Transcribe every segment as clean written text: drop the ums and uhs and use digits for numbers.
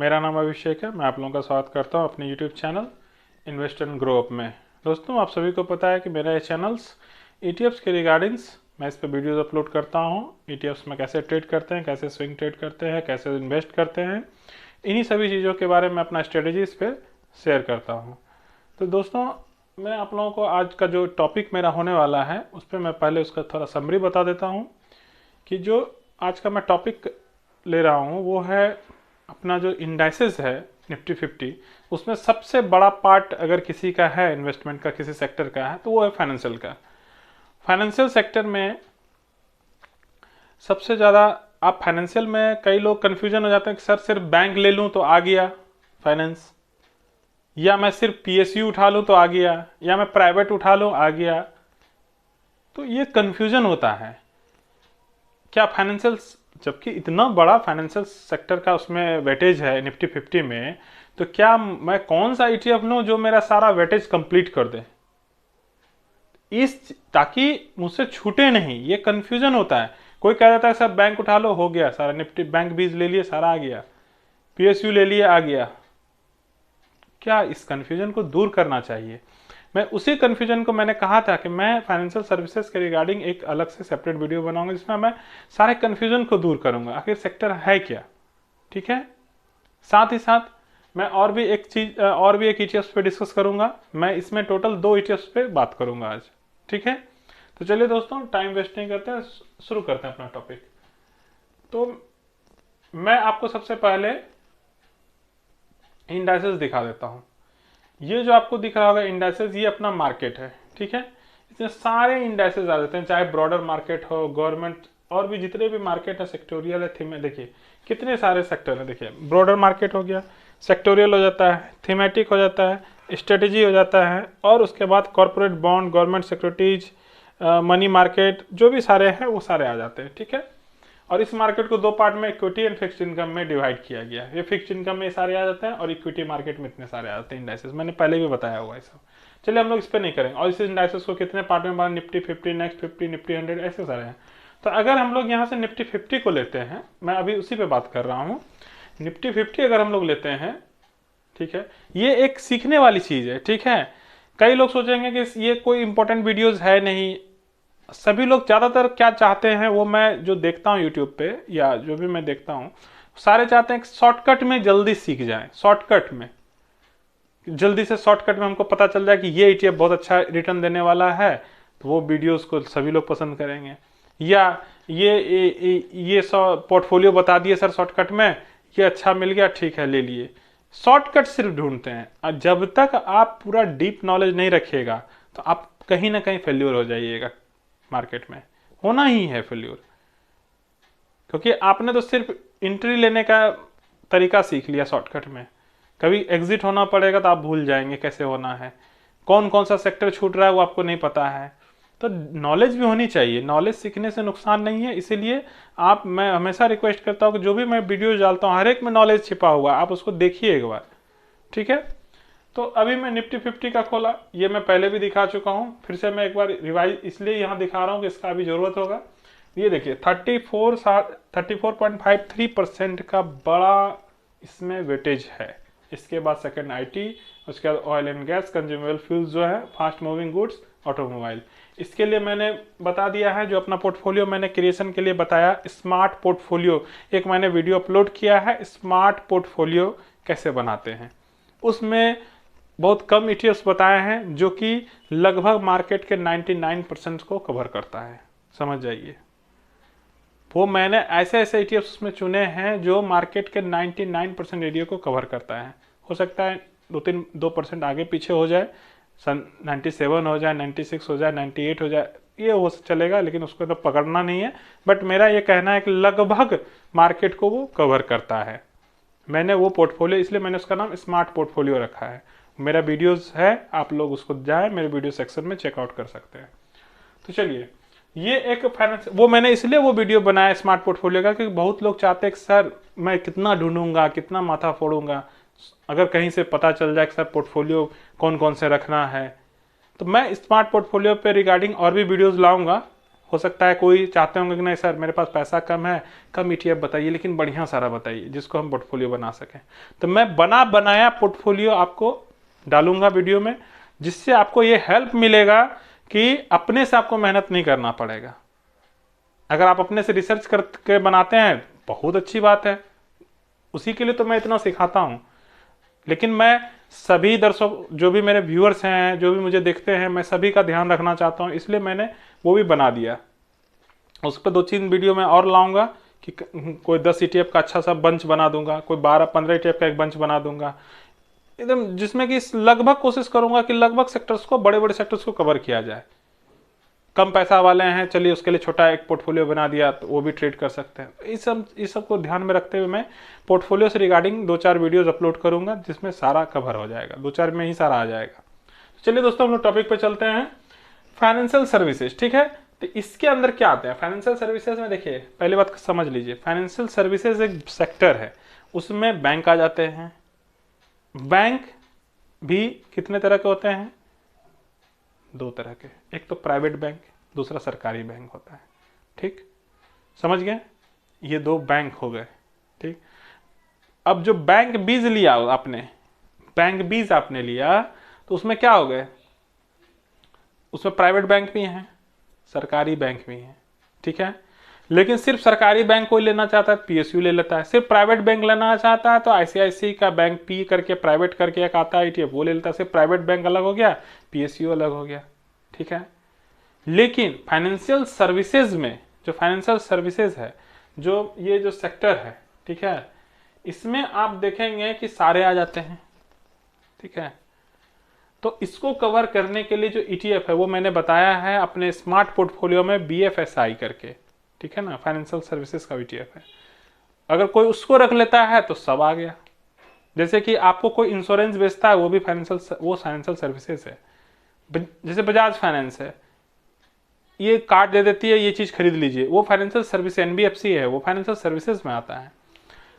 मेरा नाम अभिषेक है। मैं आप लोगों का स्वागत करता हूं अपने YouTube channel invest and grow up में। दोस्तों, आप सभी को पता है कि मेरा ये चैनल्स ईटीएफ्स के रिगार्डिंग्स मैं इस पर वीडियोस अपलोड करता हूं। ईटीएफ्स में कैसे ट्रेड करते हैं, कैसे स्विंग ट्रेड करते हैं, कैसे इन्वेस्ट करते हैं, इन्हीं सभी चीज़ों के बारे में अपना स्ट्रेटेजी इस पर शेयर करता हूँ। तो दोस्तों, मैं आप लोगों को आज का जो टॉपिक मेरा होने वाला है उस पर मैं पहले उसका थोड़ा समरी बता देता हूँ कि जो आज का मैं टॉपिक ले रहा हूँ वो है अपना जो इंडाइसेस है निफ्टी 50, उसमें सबसे बड़ा पार्ट अगर किसी का है इन्वेस्टमेंट का, किसी सेक्टर का है, तो वो है फाइनेंशियल का। फाइनेंशियल सेक्टर में सबसे ज़्यादा आप फाइनेंशियल में कई लोग कन्फ्यूजन हो जाते हैं कि सर सिर्फ बैंक ले लूँ तो आ गया फाइनेंस, या मैं सिर्फ पीएसयू उठा लूँ तो आ गया, या मैं प्राइवेट उठा लूँ आ गया। तो ये कन्फ्यूजन होता है। क्या फाइनेंशियल, जबकि इतना बड़ा फाइनेंशियल सेक्टर का उसमें वेटेज है निफ्टी 50 में, तो क्या मैं कौन सा ईटीएफ लूं जो मेरा सारा वेटेज कंप्लीट कर दे, ताकि मुझसे छूटे नहीं। ये कंफ्यूजन होता है। कोई कह देता है सर बैंक उठा लो हो गया सारा, निफ्टी बैंक 20 ले लिए सारा आ गया, पीएसयू ले लिए आ गया। क्या इस कंफ्यूजन को दूर करना चाहिए। मैं उसी कन्फ्यूजन को मैंने कहा था कि मैं फाइनेंशियल सर्विसेज के रिगार्डिंग एक अलग से सेपरेट वीडियो बनाऊंगा जिसमें मैं सारे कन्फ्यूजन को दूर करूंगा, आखिर सेक्टर है क्या। ठीक है, साथ ही साथ मैं और भी एक ईटीएफ पे डिस्कस करूंगा। मैं इसमें टोटल 2 ईटीएफ पे बात करूंगा आज। ठीक है, तो चलिए दोस्तों, टाइम वेस्ट नहीं करते हैं, शुरू करते हैं अपना टॉपिक। तो मैं आपको सबसे पहले इंडाइसेस दिखा देता हूं। ये जो आपको दिख रहा होगा इंडाइसेस, ये अपना मार्केट है। ठीक है, इसमें सारे इंडाइसेस आ जाते हैं, चाहे ब्रॉडर मार्केट हो, गवर्नमेंट, और भी जितने भी मार्केट है, सेक्टोरियल है, थीम, देखिए कितने सारे सेक्टर है। देखिए ब्रॉडर मार्केट हो गया, सेक्टोरियल हो जाता है, थीमेटिक हो जाता है, स्ट्रेटेजी हो जाता है, और उसके बाद corporate bond, government securities, money market, जो भी सारे हैं वो सारे आ जाते हैं। ठीक है, और इस मार्केट को 2 पार्ट में इक्विटी एंड फिक्स्ड इनकम में डिवाइड किया गया है। ये फिक्स्ड इनकम में सारे आ जाते हैं और इक्विटी मार्केट में इतने सारे आ जाते हैं इंडाइसेस। मैंने पहले भी बताया हुआ है सब। चलिए हम लोग इस पर नहीं करेंगे। और इस इंडाइसेस को कितने पार्ट में बांट, निफ्टी 50, नेक्स्ट 50, निफ्टी 100, ऐसे सारे हैं। तो अगर हम लोग यहाँ से निफ्टी 50 को लेते हैं, मैं अभी उसी पे बात कर रहा हूँ। निफ्टी 50 अगर हम लोग लेते हैं, ठीक है, ये एक सीखने वाली चीज़ है। ठीक है, कई लोग सोचेंगे कि ये कोई इंपॉर्टेंट वीडियोज़ है नहीं। सभी लोग ज़्यादातर क्या चाहते हैं, वो मैं जो देखता हूँ यूट्यूब पे या जो भी मैं देखता हूँ, सारे चाहते हैं कि शॉर्टकट में जल्दी सीख जाएं। शॉर्टकट में जल्दी से, शॉर्टकट में हमको पता चल जाए कि ये ईटीएफ बहुत अच्छा रिटर्न देने वाला है, तो वो वीडियोस को सभी लोग पसंद करेंगे। या ये पोर्टफोलियो बता दिए सर शॉर्टकट में, ये अच्छा मिल गया, ठीक है ले लिए। शॉर्टकट सिर्फ ढूंढते हैं, और जब तक आप पूरा डीप नॉलेज नहीं रखिएगा तो आप कहीं ना कहीं फेल्यूर हो जाइएगा। मार्केट में होना ही है फेल्यूर, क्योंकि आपने तो सिर्फ एंट्री लेने का तरीका सीख लिया शॉर्टकट में। कभी एग्जिट होना पड़ेगा तो आप भूल जाएंगे कैसे होना है, कौन कौन सा सेक्टर छूट रहा है वो आपको नहीं पता है। तो नॉलेज भी होनी चाहिए, नॉलेज सीखने से नुकसान नहीं है। इसीलिए मैं हमेशा रिक्वेस्ट करता हूँ कि जो भी मैं वीडियो डालता हूँ हर एक में नॉलेज छिपा हुआ है, आप उसको देखिए एक बार। ठीक है, तो अभी मैं निफ्टी 50 का खोला, ये मैं पहले भी दिखा चुका हूं, फिर से मैं एक बार रिवाइज इसलिए यहां दिखा रहा हूं कि इसका अभी जरूरत होगा। ये देखिए 34.53% का बड़ा इसमें वेटेज है। इसके बाद सेकंड आईटी, उसके बाद oil and gas, consumable fuels जो है, फास्ट मूविंग गुड्स, ऑटोमोबाइल। इसके लिए मैंने बता दिया है, जो अपना पोर्टफोलियो मैंने क्रिएशन के लिए बताया, स्मार्ट पोर्टफोलियो एक मैंने वीडियो अपलोड किया है, स्मार्ट पोर्टफोलियो कैसे बनाते हैं। उसमें बहुत कम ईटीएफ्स बताए हैं जो कि लगभग मार्केट के 99% को कवर करता है। समझ जाइए, वो मैंने ऐसे ऐसे ईटीएफ्स में चुने हैं जो मार्केट के 99% एरिया को कवर करता है। हो सकता है 2% आगे पीछे हो जाए, 97 हो जाए, 96 हो जाए, 98 हो जाए, ये हो चलेगा, लेकिन उसको तो पकड़ना नहीं है। बट मेरा ये कहना है कि लगभग मार्केट को वो कवर करता है। मैंने वो पोर्टफोलियो, इसलिए मैंने उसका नाम स्मार्ट पोर्टफोलियो रखा है। मेरा वीडियोस है, आप लोग उसको जाए मेरे वीडियो सेक्शन में चेकआउट कर सकते हैं। तो चलिए, ये एक फाइनेंस, वो मैंने इसलिए वो वीडियो बनाया स्मार्ट पोर्टफोलियो का, क्योंकि बहुत लोग चाहते हैं कि सर मैं कितना ढूंढूंगा, कितना माथा फोड़ूंगा, अगर कहीं से पता चल जाए कि सर पोर्टफोलियो कौन कौन से रखना है। तो मैं स्मार्ट पोर्टफोलियो पे रिगार्डिंग और भी वीडियोस लाऊंगा। हो सकता है कोई चाहते होंगे कि नहीं सर मेरे पास पैसा कम है, कम ETF बताइए लेकिन बढ़िया सारा बताइए जिसको हम पोर्टफोलियो बना सकें। तो मैं बना बनाया पोर्टफोलियो आपको डालूंगा वीडियो में, जिससे आपको ये हेल्प मिलेगा कि अपने से आपको मेहनत नहीं करना पड़ेगा। अगर आप अपने से रिसर्च करके बनाते हैं बहुत अच्छी बात है, उसी के लिए तो मैं इतना सिखाता हूँ। लेकिन मैं सभी दर्शक जो भी मेरे व्यूअर्स हैं, जो भी मुझे देखते हैं, मैं सभी का ध्यान रखना चाहता हूँ, इसलिए मैंने वो भी बना दिया। उस पर 2-3 वीडियो मैं और लाऊंगा कि कोई 10 ETF का अच्छा सा बंच बना दूंगा, कोई 12-15 ETF का एक बंच बना दूंगा एकदम, जिसमें कि लगभग कोशिश करूंगा कि लगभग सेक्टर्स को, बड़े बड़े सेक्टर्स को कवर किया जाए। कम पैसा वाले हैं चलिए उसके लिए छोटा एक पोर्टफोलियो बना दिया तो वो भी ट्रेड कर सकते हैं। इस सब को ध्यान में रखते हुए मैं पोर्टफोलियो से रिगार्डिंग 2-4 वीडियोस अपलोड करूंगा जिसमें सारा कवर हो जाएगा, 2-4 में ही सारा आ जाएगा। चलिए दोस्तों हम लोग टॉपिक पे चलते हैं, फाइनेंशियल सर्विसेज। ठीक है, तो इसके अंदर क्या आते हैं फाइनेंशियल सर्विसेज में? देखिए पहली बात समझ लीजिए, फाइनेंशियल सर्विसेज एक सेक्टर है, उसमें बैंक आ जाते हैं। बैंक भी कितने तरह के होते हैं? 2 तरह के, एक तो प्राइवेट बैंक, दूसरा सरकारी बैंक होता है। ठीक, समझ गए? ये 2 बैंक हो गए। ठीक, अब जो बैंक बीज लिया आपने, बैंक बीज आपने लिया तो उसमें क्या हो गए? उसमें प्राइवेट बैंक भी हैं, सरकारी बैंक भी हैं। ठीक है, लेकिन सिर्फ सरकारी बैंक कोई लेना चाहता है PSU ले लेता है, सिर्फ प्राइवेट बैंक लेना चाहता है तो ICICI का बैंक P करके प्राइवेट करके एक आता है ETF, वो ले लेता है। सिर्फ प्राइवेट बैंक अलग हो गया, PSU अलग हो गया। ठीक है, लेकिन फाइनेंशियल सर्विसेज में, जो फाइनेंशियल सर्विसेज है, जो ये जो सेक्टर है, ठीक है, इसमें आप देखेंगे कि सारे आ जाते हैं। ठीक है, तो इसको कवर करने के लिए जो ETF है वो मैंने बताया है अपने स्मार्ट पोर्टफोलियो में BFSI करके। ठीक है ना, फाइनेंशियल सर्विसेज का ETF है। अगर कोई उसको रख लेता है तो सब आ गया। जैसे कि आपको कोई इंश्योरेंस बेचता है वो भी फाइनेंशियल सर्विसेज है। जैसे बजाज फाइनेंस है, ये कार्ड दे देती है, ये चीज खरीद लीजिए, वो फाइनेंशियल सर्विस। NBFC है, वो फाइनेंशियल सर्विसेज में आता है।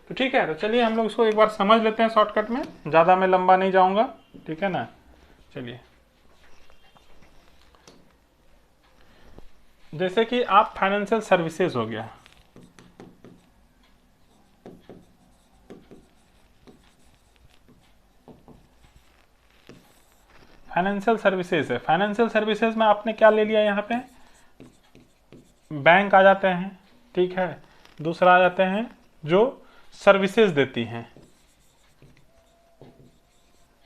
तो ठीक है, तो चलिए हम लोग इसको एक बार समझ लेते हैं शॉर्टकट में, ज्यादा मैं लंबा नहीं जाऊंगा। ठीक है ना, चलिए जैसे कि आप फाइनेंशियल सर्विसेज हो गया, फाइनेंशियल सर्विसेज है। फाइनेंशियल सर्विसेज में आपने क्या ले लिया? यहाँ पे बैंक आ जाते हैं। ठीक है, दूसरा आ जाते हैं जो सर्विसेज देती हैं।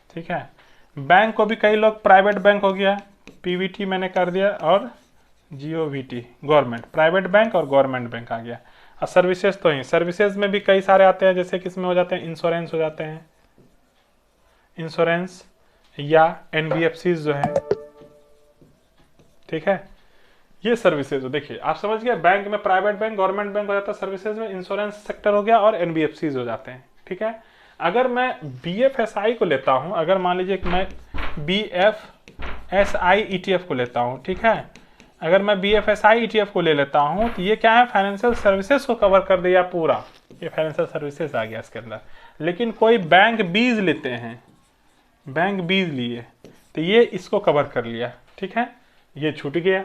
ठीक है, बैंक को भी कई लोग प्राइवेट बैंक हो गया, PVT मैंने कर दिया, और GOVT गवर्नमेंट, प्राइवेट बैंक और गवर्नमेंट बैंक आ गया। और सर्विसेज तो ही, सर्विसेज में भी कई सारे आते हैं, जैसे किसमें हो जाते हैं? इंश्योरेंस हो जाते हैं, इंश्योरेंस या NBFCs जो है। ठीक है, ये सर्विसेज हो। देखिए आप समझ गए, बैंक में प्राइवेट बैंक, गवर्नमेंट बैंक हो जाता है, सर्विसेज में इंश्योरेंस सेक्टर हो गया और NBFCs हो जाते हैं। ठीक है, अगर मैं BFSI को लेता हूं, अगर मान लीजिए कि मैं BFSI ETF को लेता हूं, ठीक है, अगर मैं BFSI ETF को ले लेता हूं तो ये क्या है? फाइनेंशियल सर्विसेज को कवर कर दिया पूरा, ये फाइनेंशियल सर्विसेज आ गया इसके अंदर। लेकिन कोई बैंक बीज लेते हैं, बैंक बीज लिए तो ये इसको कवर कर लिया। ठीक है, ये छूट गया,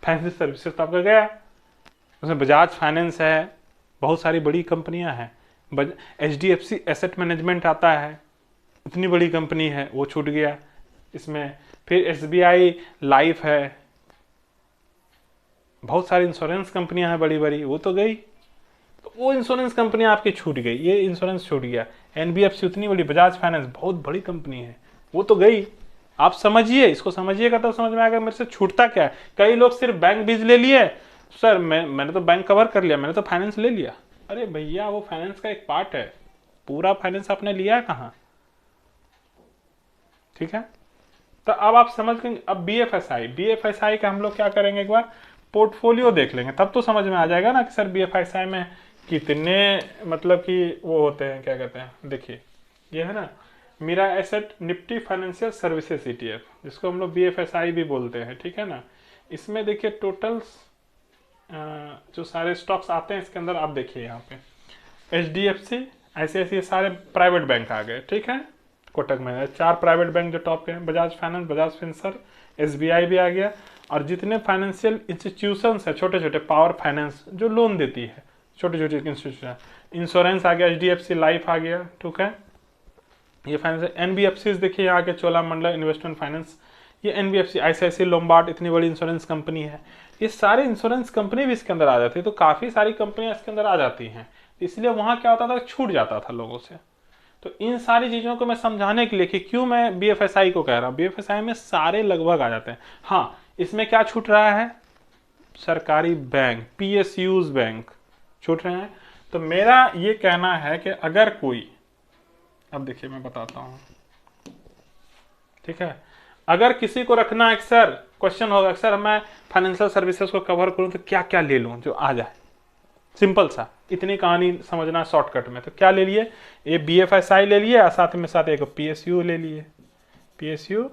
फाइनेंशियल सर्विसेज तो आपका गया। उसमें बजाज फाइनेंस है, बहुत सारी बड़ी कंपनियां हैं, HDFC एसेट मैनेजमेंट आता है, इतनी बड़ी कंपनी है, वो छूट गया इसमें। फिर SBI लाइफ है, बहुत सारी इंश्योरेंस कंपनियां हैं बड़ी बड़ी, वो तो गई। तो वो इंश्योरेंस कंपनियां आपकी छूट गई, ये इंश्योरेंस छूट गया। NBFC उतनी बड़ी, बजाज फाइनेंस बहुत बड़ी कंपनी है, वो तो गई। आप समझिए, इसको समझिएगा तो समझ में आएगा मेरे से छूटता क्या है। कई लोग सिर्फ बैंक बीज ले लिए, सर मैंने तो बैंक कवर कर लिया, मैंने तो फाइनेंस ले लिया। अरे भैया वो फाइनेंस का एक पार्ट है, पूरा फाइनेंस आपने लिया है कहाँ? ठीक है, तो अब आप समझ गए। अब BFSI का हम लोग क्या करेंगे, एक बार पोर्टफोलियो देख लेंगे, तब तो समझ में आ जाएगा ना कि सर BFSI में कितने मतलब कि वो होते हैं, क्या कहते हैं। देखिए ये है ना Mirae Asset Nifty Financial Services ETF, जिसको हम लोग BFSI भी बोलते हैं। ठीक है ना, इसमें देखिए टोटल्स जो सारे स्टॉक्स आते हैं इसके अंदर, आप देखिए यहाँ पे HDFC, ICICI सारे प्राइवेट बैंक आ गए। ठीक है, कोटक महिंद्रा, 4 प्राइवेट बैंक जो टॉप के हैं, Bajaj finance, Bajaj Finserv, SBI भी आ गया, और जितने फाइनेंशियल इंस्टीट्यूशंस है छोटे छोटे, पावर फाइनेंस जो लोन देती है छोटे छोटे इंस्टीट्यूशन, इंश्योरेंस आ गया, HDFC लाइफ आ गया, ठीक है, ये फाइनेंस, NBFCs देखिए यहाँ के चोलामंडलम इन्वेस्टमेंट फाइनेंस, ये NBFC, ICICI लोम्बार्ड, इतनी बड़ी इंश्योरेंस कंपनी है, ये सारे इंश्योरेंस कंपनी भी इसके अंदर आ जाती है। तो काफ़ी सारी कंपनियां इसके अंदर आ जाती हैं, इसलिए वहाँ क्या होता था, छूट जाता था लोगों से। तो इन सारी चीज़ों को मैं समझाने के लिए कि क्यों मैं BFSI को कह रहा हूँ, BFSI में सारे लगभग आ जाते हैं। हाँ, इसमें क्या छूट रहा है, सरकारी बैंक, PSUs बैंक छूट रहे हैं। तो मेरा ये कहना है कि अगर कोई, अब देखिए मैं बताता हूँ, ठीक है, अगर किसी को रखना है, सर क्वेश्चन होगा, सर मैं फाइनेंशियल सर्विसेज को कवर करूँ तो क्या क्या ले लूँ जो आ जाए, सिंपल सा, इतनी कहानी समझना शॉर्टकट में। तो क्या ले लिए, ये BFSI ले लिए, साथ में साथ एक PSU ले लिए, PSU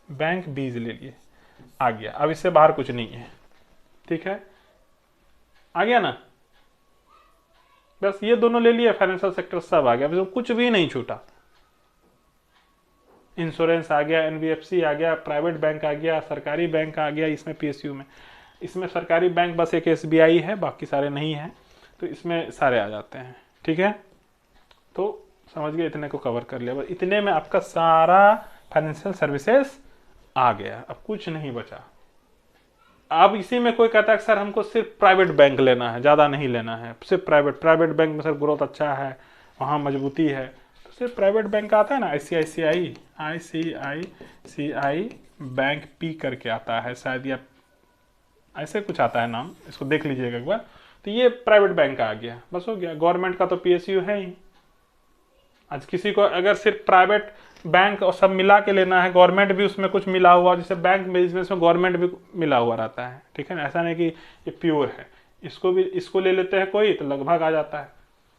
बैंक बीज ले लिए, आ गया। अब इससे बाहर कुछ नहीं है, ठीक है, आ गया ना, बस ये दोनों ले लिए, फाइनेंशियल सेक्टर सब आ गया, बस कुछ भी नहीं छूटा। इंश्योरेंस आ गया, NBFC आ गया, प्राइवेट बैंक आ गया, सरकारी बैंक आ गया, इसमें PSU में, इसमें सरकारी बैंक बस एक SBI है, बाकी सारे नहीं है, तो इसमें सारे आ जाते हैं, ठीक है। तो समझ गए, इतने को कवर कर लिया, बस इतने में आपका सारा फाइनेंशियल सर्विसेज आ गया, अब कुछ नहीं बचा। अब इसी में कोई कहता है सर हमको सिर्फ प्राइवेट बैंक लेना है, ज़्यादा नहीं लेना है, सिर्फ प्राइवेट बैंक में सर ग्रोथ अच्छा है, वहाँ मजबूती है, तो सिर्फ प्राइवेट बैंक आता है ना, ICICI बैंक P करके आता है शायद, या ऐसे कुछ आता है नाम, इसको देख लीजिएगा एक बार। तो ये प्राइवेट बैंक आ गया, बस हो गया। गवर्नमेंट का तो PSU है ही। आज किसी को अगर सिर्फ प्राइवेट बैंक और सब मिला के लेना है, गवर्नमेंट भी उसमें कुछ मिला हुआ, जैसे बैंक बिजनेस में गवर्नमेंट भी मिला हुआ रहता है, ठीक है ना, ऐसा नहीं कि ये प्योर है। इसको ले लेते हैं कोई तो लगभग आ जाता है,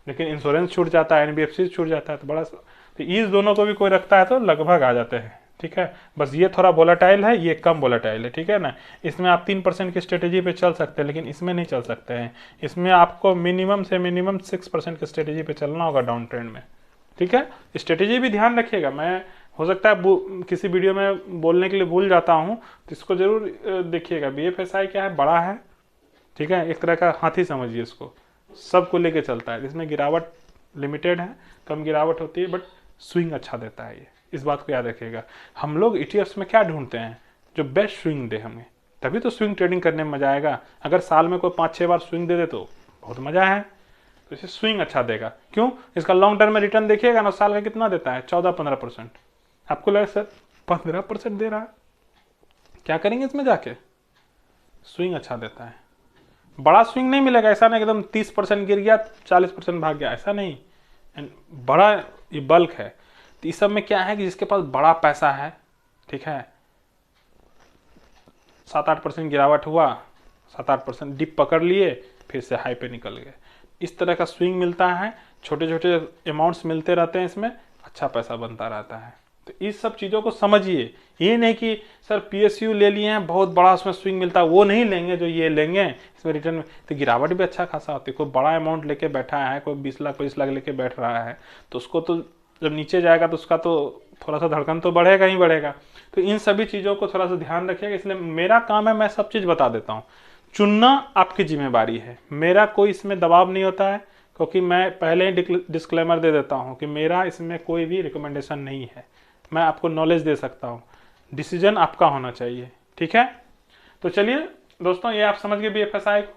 लेकिन इंश्योरेंस छूट जाता है, NBFC छूट जाता है, तो बड़ा, तो इस दोनों को भी कोई रखता है तो लगभग आ जाते हैं, ठीक है। बस ये थोड़ा वोलेटाइल है, ये कम वोलेटाइल है, ठीक है ना। इसमें आप 3% की स्ट्रेटेजी पे चल सकते हैं, लेकिन इसमें नहीं चल सकते हैं। इसमें आपको मिनिमम से मिनिमम 6% की स्ट्रेटेजी पे चलना होगा डाउन ट्रेंड में, ठीक है। स्ट्रेटेजी भी ध्यान रखिएगा, मैं हो सकता है किसी वीडियो में बोलने के लिए भूल जाता हूँ, तो इसको जरूर देखिएगा। BFSI क्या है, बड़ा है, ठीक है, एक तरह का हाथी समझिए इसको, सबको लेके चलता है। इसमें गिरावट लिमिटेड है, कम गिरावट होती है, बट स्विंग अच्छा देता है ये, इस बात को याद रखिएगा। हम लोग ETFs में क्या ढूंढते हैं, जो बेस्ट स्विंग दे हमें, तभी तो स्विंग ट्रेडिंग करने में मजा आएगा। अगर साल में कोई 5-6 बार स्विंग दे दे तो बहुत मजा है, तो इसे स्विंग अच्छा देगा। क्यों, इसका लॉन्ग टर्म में रिटर्न देखिएगा ना, साल का कितना देता है, 14-15%। आपको लगे सर 15% दे रहा है, क्या करेंगे इसमें जाके, स्विंग अच्छा देता है। बड़ा स्विंग नहीं मिलेगा, ऐसा नहीं एकदम 30% गिर गया 40% भाग गया, ऐसा नहीं, बड़ा ये बल्क है। तो इस सब में क्या है कि जिसके पास बड़ा पैसा है, ठीक है, 7-8% गिरावट हुआ, 7-8% डिप पकड़ लिए, फिर से हाई पे निकल गए, इस तरह का स्विंग मिलता है। छोटे छोटे अमाउंट्स मिलते रहते हैं, इसमें अच्छा पैसा बनता रहता है। तो इस सब चीज़ों को समझिए, ये नहीं कि सर PSU ले लिए हैं बहुत बड़ा उसमें स्विंग मिलता है, वो नहीं लेंगे जो ये लेंगे, इसमें रिटर्न में तो गिरावट भी अच्छा खासा होती है। कोई बड़ा अमाउंट लेके बैठा है, कोई 20 लाख 25 लाख लेके बैठ रहा है, तो उसको तो जब नीचे जाएगा तो उसका तो थोड़ा सा धड़कन तो बढ़ेगा ही बढ़ेगा। तो इन सभी चीज़ों को थोड़ा सा ध्यान रखिएगा। इसलिए मेरा काम है, मैं सब चीज़ बता देता हूँ, चुनना आपकी जिम्मेवारी है, मेरा कोई इसमें दबाव नहीं होता है, क्योंकि मैं पहले ही डिस्क्लेमर दे देता हूँ कि मेरा इसमें कोई भी रिकमेंडेशन नहीं है, मैं आपको नॉलेज दे सकता हूँ, डिसीजन आपका होना चाहिए, ठीक है। तो चलिए दोस्तों, ये आप समझ गए BFSI को।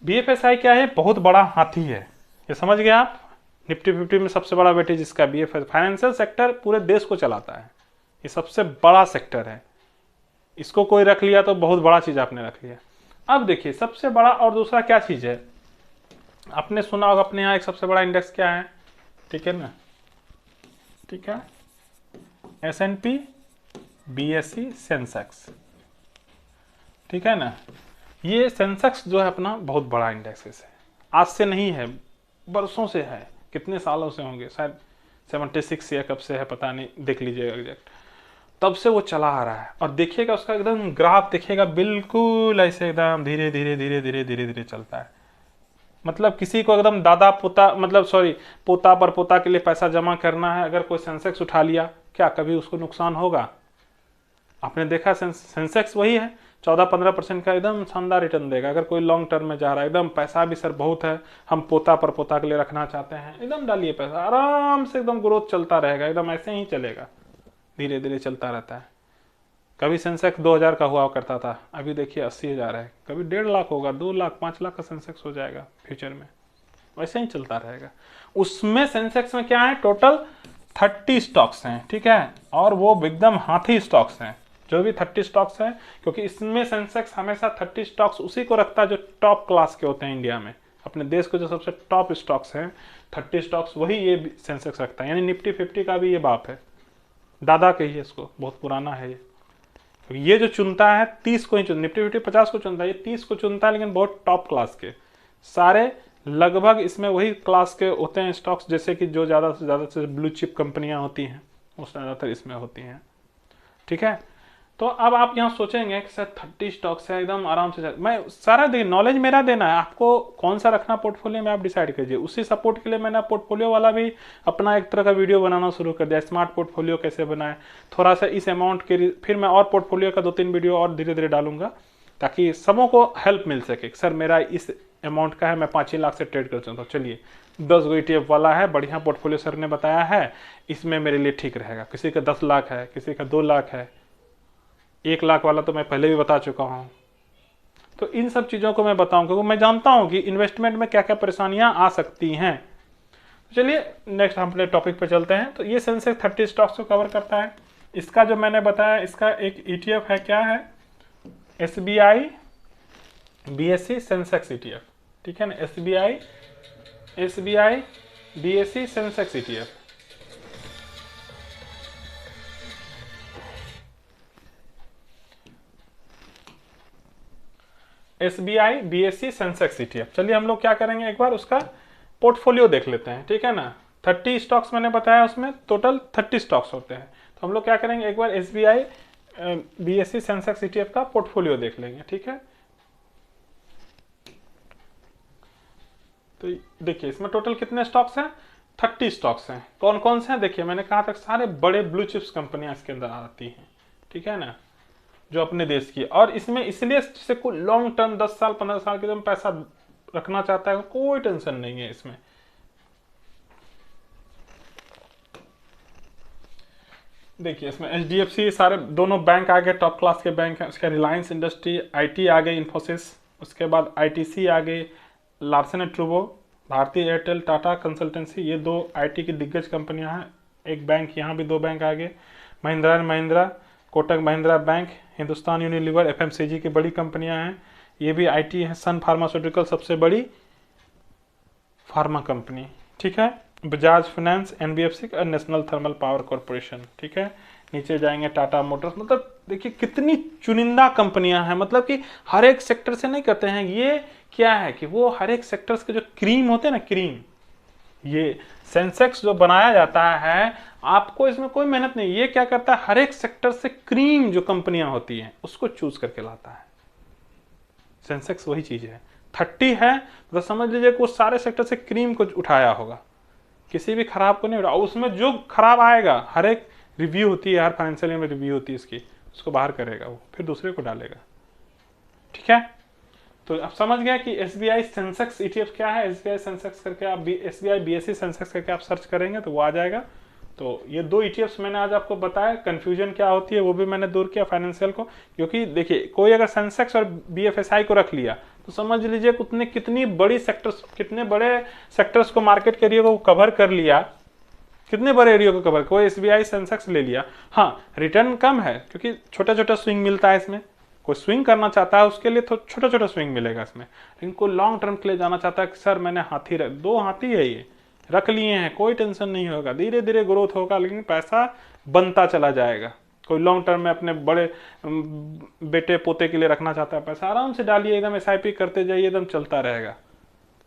BFSI क्या है, बहुत बड़ा हाथी है, ये समझ गए आप। निफ्टी 50 में सबसे बड़ा वेटेज इसका BFSI, फाइनेंशियल सेक्टर पूरे देश को चलाता है, ये सबसे बड़ा सेक्टर है। इसको कोई रख लिया तो बहुत बड़ा चीज आपने रख लिया। अब देखिए सबसे बड़ा और दूसरा क्या चीज है, आपने सुना होगा अपने यहाँ एक सबसे बड़ा इंडेक्स क्या है, ठीक है ना, ठीक है, S&P BSE सेंसेक्स, ठीक है ना। ये सेंसेक्स जो है अपना बहुत बड़ा इंडेक्स है, आज से नहीं है, बरसों से है, कितने सालों से होंगे, शायद 76 या कब से है पता नहीं, देख लीजिएगा एग्जैक्ट, तब से वो चला आ रहा है। और देखिएगा उसका एकदम ग्राफ देखिएगा, बिल्कुल ऐसे एकदम धीरे धीरे धीरे धीरे धीरे धीरे चलता है। मतलब किसी को एकदम दादा पोता, मतलब सॉरी पोता पर पोता के लिए पैसा जमा करना है, अगर कोई सेंसेक्स उठा लिया, क्या कभी उसको नुकसान होगा, आपने देखा सेंसेक्स वही है, 14-15% का एकदम शानदार रिटर्न देगा। अगर कोई लॉन्ग टर्म में जा रहा है, एकदम पैसा भी सर बहुत है, हम पोता पर पोता के लिए रखना चाहते हैं, एकदम डालिए पैसा, आराम से एकदम ग्रोथ चलता रहेगा, एकदम ऐसे ही चलेगा, धीरे धीरे चलता रहता है। कभी सेंसेक्स 2000 का हुआ करता था, अभी देखिए 80,000 है, कभी 1.5 लाख होगा, 2 लाख 5 लाख का सेंसेक्स हो जाएगा फ्यूचर में, वैसे ही चलता रहेगा। उसमें सेंसेक्स में क्या है, टोटल 30 स्टॉक्स हैं, ठीक है, और वो एकदम हाथी स्टॉक्स हैं, जो भी 30 स्टॉक्स हैं, क्योंकि इसमें सेंसेक्स हमेशा 30 स्टॉक्स उसी को रखता है जो टॉप क्लास के होते हैं इंडिया में, अपने देश के जो सबसे टॉप स्टॉक्स हैं 30 स्टॉक्स, वही ये सेंसेक्स रखता है। यानी निफ्टी 50 का भी ये बाप है, दादा कहिए इसको, बहुत पुराना है ये जो चुनता है 30 को ही चुन, निफ्टी 50 50 को चुनता है, ये 30 को चुनता है, लेकिन बहुत टॉप क्लास के सारे लगभग इसमें वही क्लास के होते हैं स्टॉक्स, जैसे कि जो ज़्यादा से ब्लू चिप कंपनियां होती हैं वो ज़्यादातर इसमें होती हैं, ठीक है। तो अब आप यहाँ सोचेंगे कि सर 30 स्टॉक्स है, एकदम आराम से मैं सारा नॉलेज मेरा देना है आपको, कौन सा रखना पोर्टफोलियो में आप डिसाइड कीजिए। उसी सपोर्ट के लिए मैंने पोर्टफोलियो वाला भी अपना एक तरह का वीडियो बनाना शुरू कर दिया, स्मार्ट पोर्टफोलियो कैसे बनाए, थोड़ा सा इस अमाउंट के, फिर मैं और पोर्टफोलियो का 2-3 वीडियो और धीरे धीरे डालूंगा, ताकि सबों को हेल्प मिल सके। सर मेरा इस अमाउंट का है, मैं 5 लाख से ट्रेड कर सकता हूँ, चलिए 10 गो ETF वाला है, बढ़िया पोर्टफोलियो सर ने बताया है, इसमें मेरे लिए ठीक रहेगा। किसी का 10 लाख है, किसी का 2 लाख है, 1 लाख वाला तो मैं पहले भी बता चुका हूँ। तो इन सब चीज़ों को मैं बताऊँ, क्योंकि मैं जानता हूँ कि इन्वेस्टमेंट में क्या क्या परेशानियाँ आ सकती हैं। चलिए नेक्स्ट हम अपने टॉपिक पे चलते हैं। तो ये सेंसेक्स 30 स्टॉक्स को कवर करता है। इसका जो मैंने बताया, इसका एक ETF है, क्या है, SBI BSE सेंसेक्स ETF, ठीक है ना, SBI BSE Sensex ETF। SBI BSE Sensex ETF। चलिए हम लोग क्या करेंगे, एक बार उसका पोर्टफोलियो देख लेते हैं, ठीक है ना। 30 स्टॉक्स मैंने बताया, उसमें टोटल 30 स्टॉक्स होते हैं। तो हम लोग क्या करेंगे, एक बार SBI BSE सेंसेक्स ETF का पोर्टफोलियो देख लेंगे, ठीक है। तो देखिए इसमें टोटल कितने स्टॉक्स हैं, 30 स्टॉक्स हैं। कौन कौन से हैं, देखिए मैंने कहा था सारे बड़े ब्लू चिप्स कंपनियां इसके अंदर आती हैं, ठीक है ना, जो अपने देश की। और इसमें इसलिए जैसे कोई लॉन्ग टर्म 10 साल 15 साल के एकदम पैसा रखना चाहता है, कोई टेंशन नहीं है इसमें। देखिए इसमें HDFC, सारे दोनों बैंक आ गए, टॉप क्लास के बैंक हैं। उसके रिलायंस इंडस्ट्री, IT आ गई, इन्फोसिस, उसके बाद ITC आ गई, लार्सन एंड ट्रूबो, भारतीय एयरटेल, टाटा कंसल्टेंसी, ये 2 IT की दिग्गज कंपनियां हैं। एक बैंक, यहाँ भी 2 बैंक आ गए, Mahindra and Mahindra, Kotak Mahindra bank, Hindustan Unilever, FMCG की बड़ी कंपनियां हैं, ये भी IT है। सन फार्मास्यूटिकल सबसे बड़ी फार्मा कंपनी, ठीक है। बजाज फाइनेंस, NBFC और नेशनल थर्मल पावर कॉरपोरेशन, ठीक है। नीचे जाएंगे टाटा मोटर्स। मतलब देखिए कितनी चुनिंदा कंपनियां हैं, मतलब कि हर एक सेक्टर से नहीं करते हैं। ये क्या है कि वो हर एक सेक्टर्स के जो क्रीम होते हैं ना, क्रीम, ये सेंसेक्स जो बनाया जाता है, आपको इसमें कोई मेहनत नहीं। ये क्या करता है, हर एक सेक्टर से क्रीम जो कंपनियां होती हैं उसको चूज करके लाता है। सेंसेक्स वही चीज है, 30 है तो समझ लीजिए कि उस सारे सेक्टर से क्रीम को उठाया होगा, किसी भी खराब को नहीं उठाया। उसमें जो खराब आएगा, हर एक रिव्यू होती है, हर फाइनेंशियल में रिव्यू होती है इसकी, उसको बाहर करेगा वो, फिर दूसरे को डालेगा, ठीक है। तो आप समझ गए कि SBI सेंसेक्स ETF क्या है। SBI सेंसेक्स करके आप SBI BSE सेंसेक्स करके आप सर्च करेंगे तो वो आ जाएगा। तो ये 2 ETFs मैंने आज आपको बताया, कंफ्यूजन क्या होती है वो भी मैंने दूर किया फाइनेंशियल को। क्योंकि देखिए कोई अगर सेंसेक्स और BFSI को रख लिया तो समझ लीजिए कितनी बड़ी सेक्टर्स, कितने बड़े सेक्टर्स को, मार्केट के एरिया को कवर कर लिया, कितने बड़े एरिया को कवर। कोई SBI सेंसेक्स ले लिया, हाँ रिटर्न कम है क्योंकि छोटा छोटा स्विंग मिलता है इसमें। कोई स्विंग करना चाहता है उसके लिए तो छोटा छोटा स्विंग मिलेगा इसमें, लेकिन कोई लॉन्ग टर्म के लिए जाना चाहता है कि सर मैंने हाथी 2 हाथी है ये रख लिए हैं, कोई टेंशन नहीं होगा, धीरे धीरे ग्रोथ होगा, लेकिन पैसा बनता चला जाएगा। कोई लॉन्ग टर्म में अपने बड़े बेटे पोते के लिए रखना चाहता है पैसा, आराम से डालिए, एकदम SIP करते जाइए, एकदम चलता रहेगा।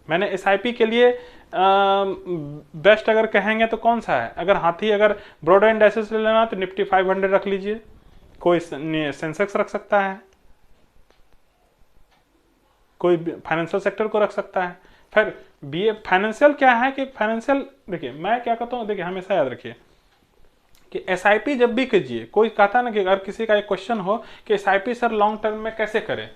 मैंने SIP के लिए बेस्ट अगर कहेंगे तो कौन सा है, अगर हाथी, अगर ब्रॉडर इंडेक्सेस ले लेना तो निफ्टी 500 रख लीजिए, कोई सेंसेक्स रख सकता है, कोई फाइनेंशियल सेक्टर को रख सकता है। फिर BA फाइनेंशियल क्या है कि फाइनेंशियल, देखिए मैं क्या कहता हूँ, देखिए हमेशा याद रखिए कि एसआईपी जब भी कीजिए, कोई कहता ना कि अगर किसी का एक क्वेश्चन हो कि एसआईपी सर लॉन्ग टर्म में कैसे करें,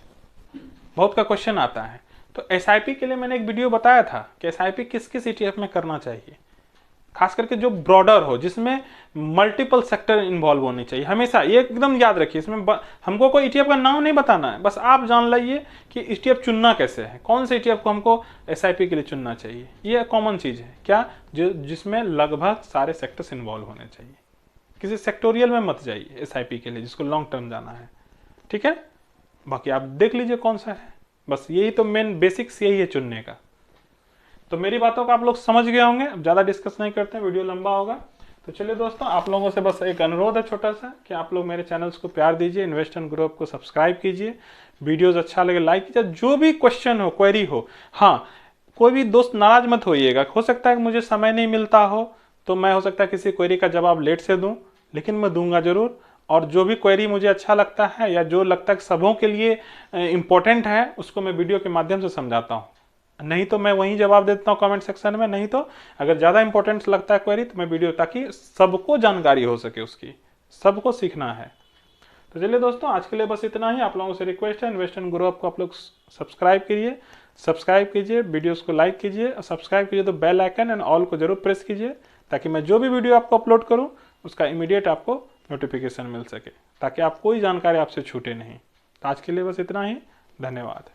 बहुत का क्वेश्चन आता है। तो एसआईपी के लिए मैंने एक वीडियो बताया था कि एसआईपी किस किस ईटीएफ में करना चाहिए, खास करके जो ब्रॉडर हो, जिसमें मल्टीपल सेक्टर इन्वॉल्व होने चाहिए। हमेशा ये एकदम याद रखिए, इसमें हमको कोई ईटीएफ का नाम नहीं बताना है, बस आप जान लीजिए कि ईटीएफ चुनना कैसे है, कौन से ईटीएफ को हमको एसआईपी के लिए चुनना चाहिए। ये कॉमन चीज है क्या, जो जिसमें लगभग सारे सेक्टर्स इन्वॉल्व होने चाहिए। किसी सेक्टोरियल में मत जाइए एसआईपी के लिए जिसको लॉन्ग टर्म जाना है, ठीक है। बाकी आप देख लीजिए कौन सा है, बस यही तो मेन बेसिक्स यही है चुनने का। तो मेरी बातों को आप लोग समझ गए होंगे, अब ज़्यादा डिस्कस नहीं करते हैं, वीडियो लंबा होगा। तो चलिए दोस्तों, आप लोगों से बस एक अनुरोध है छोटा सा कि आप लोग मेरे चैनल्स को प्यार दीजिए, इन्वेस्ट एंड ग्रो अप को सब्सक्राइब कीजिए, वीडियोस अच्छा लगे लाइक कीजिए, जो भी क्वेश्चन हो, क्वेरी हो, हाँ कोई भी दोस्त नाराज मत होइएगा, हो सकता है कि मुझे समय नहीं मिलता हो, तो मैं हो सकता है किसी क्वेरी का जवाब लेट से दूँ, लेकिन मैं दूंगा जरूर। और जो भी क्वेरी मुझे अच्छा लगता है या जो लगता है कि सबों के लिए इम्पोर्टेंट है, उसको मैं वीडियो के माध्यम से समझाता हूँ। नहीं तो मैं वहीं जवाब देता हूँ कमेंट सेक्शन में, नहीं तो अगर ज़्यादा इंपॉर्टेंट लगता है क्वेरी तो मैं वीडियो, ताकि सबको जानकारी हो सके, उसकी सबको सीखना है। तो चलिए दोस्तों, आज के लिए बस इतना ही। आप लोगों से रिक्वेस्ट है, इन्वेस्ट एंड ग्रो अप को आप लोग सब्सक्राइब कीजिए, वीडियोस को लाइक कीजिए, और सब्सक्राइब कीजिए तो बेल आइकन एंड ऑल को जरूर प्रेस कीजिए, ताकि मैं जो भी वीडियो आपको अपलोड करूँ उसका इमीडिएट आपको नोटिफिकेशन मिल सके, ताकि आप कोई जानकारी आपसे छूटे नहीं। तो आज के लिए बस इतना ही, धन्यवाद।